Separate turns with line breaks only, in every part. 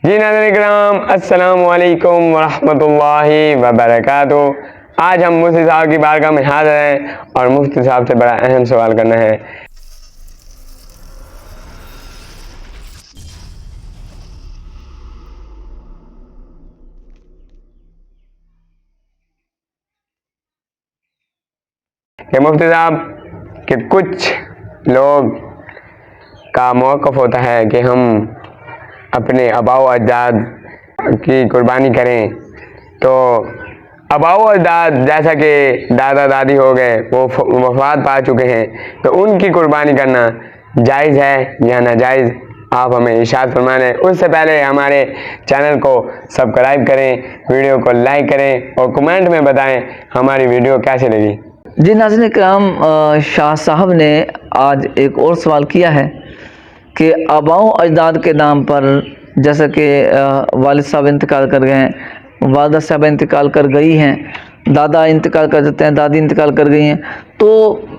جی ناظرین کرام، السلام علیکم ورحمۃ اللہ وبرکاتہ۔ آج ہم مفتی صاحب کی بارگاہ میں حاضر ہیں اور مفتی صاحب سے بڑا اہم سوال کرنا ہے۔ کہ مفتی صاحب کہ کچھ لوگ کا موقف ہوتا ہے کہ ہم اپنے آباء و اجداد کی قربانی کریں، تو آباء و اجداد جیسا کہ دادا دادی ہو گئے، وہ وفات پا چکے ہیں، تو ان کی قربانی کرنا جائز ہے یا ناجائز؟ آپ ہمیں ارشاد فرمائیں۔ اس سے پہلے ہمارے چینل کو سبسکرائب کریں، ویڈیو کو لائک کریں اور کمنٹ میں بتائیں ہماری ویڈیو کیسے لگی۔
جی ناظرین کرام، شاہ صاحب نے آج ایک اور سوال کیا ہے کہ آباء و اجداد کے نام پر، جیسا کہ والد صاحب انتقال کر گئے ہیں، والدہ صاحب انتقال کر گئی ہیں، دادا انتقال کر دیتے ہیں، دادی انتقال کر گئی ہیں، تو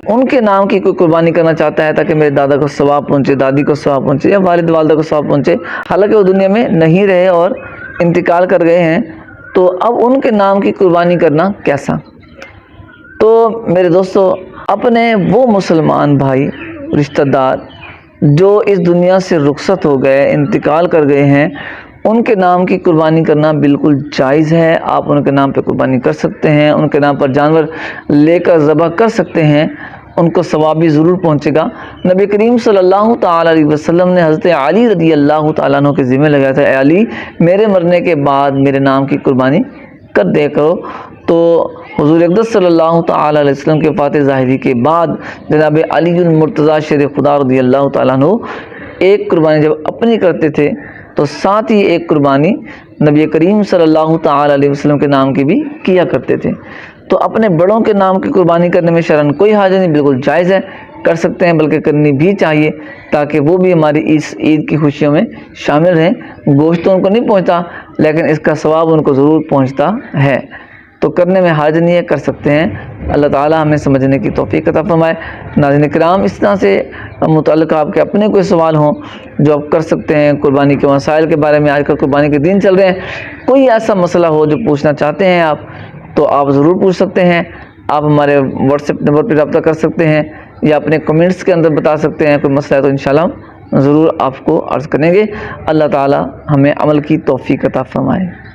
ان کے نام کی کوئی قربانی کرنا چاہتا ہے تاکہ میرے دادا کو ثواب پہنچے، دادی کو ثواب پہنچے یا والد والدہ کو ثواب پہنچے، حالانکہ وہ دنیا میں نہیں رہے اور انتقال کر گئے ہیں، تو اب ان کے نام کی قربانی کرنا کیسا؟ تو میرے دوستو، اپنے وہ مسلمان بھائی رشتہ دار جو اس دنیا سے رخصت ہو گئے، انتقال کر گئے ہیں، ان کے نام کی قربانی کرنا بالکل جائز ہے۔ آپ ان کے نام پہ قربانی کر سکتے ہیں، ان کے نام پر جانور لے کر ذبح کر سکتے ہیں، ان کو ثواب بھی ضرور پہنچے گا۔ نبی کریم صلی اللہ تعالیٰ علیہ وسلم نے حضرت علی رضی اللہ تعالیٰ عنہ کے ذمہ لگایا تھا، اے علی میرے مرنے کے بعد میرے نام کی قربانی کر دے کرو۔ تو حضور اقدس صلی اللہ تعالیٰ علیہ وسلم کے وفات ظاہری کے بعد جناب علی المرتضیٰ شیر خدا رضی اللہ تعالیٰ عنہ ایک قربانی جب اپنی کرتے تھے تو ساتھ ہی ایک قربانی نبی کریم صلی اللہ تعالیٰ علیہ وسلم کے نام کی بھی کیا کرتے تھے۔ تو اپنے بڑوں کے نام کی قربانی کرنے میں شرعاً کوئی حرج نہیں، بالکل جائز ہے، کر سکتے ہیں، بلکہ کرنی بھی چاہیے تاکہ وہ بھی ہماری اس عید کی خوشیوں میں شامل رہیں۔ گوشت تو ان کو نہیں پہنچتا، لیکن اس کا ثواب ان کو ضرور پہنچتا ہے، تو کرنے میں حرج نہیں ہے، کر سکتے ہیں۔ اللہ تعالیٰ ہمیں سمجھنے کی توفیق عطا فرمائے۔ ناظرین کرام، اس طرح سے متعلق آپ کے اپنے کوئی سوال ہوں جو آپ کر سکتے ہیں قربانی کے مسائل کے بارے میں، آج کل قربانی کے دن چل رہے ہیں، کوئی ایسا مسئلہ ہو جو پوچھنا چاہتے ہیں آپ، تو آپ ضرور پوچھ سکتے ہیں۔ آپ ہمارے واٹس ایپ نمبر پہ رابطہ کر سکتے ہیں یا اپنے کمنٹس کے اندر بتا سکتے ہیں، کوئی مسئلہ ہے تو انشاءاللہ ہم ضرور آپ کو عرض کریں گے۔ اللہ تعالیٰ ہمیں عمل کی توفیق عطا فرمائے۔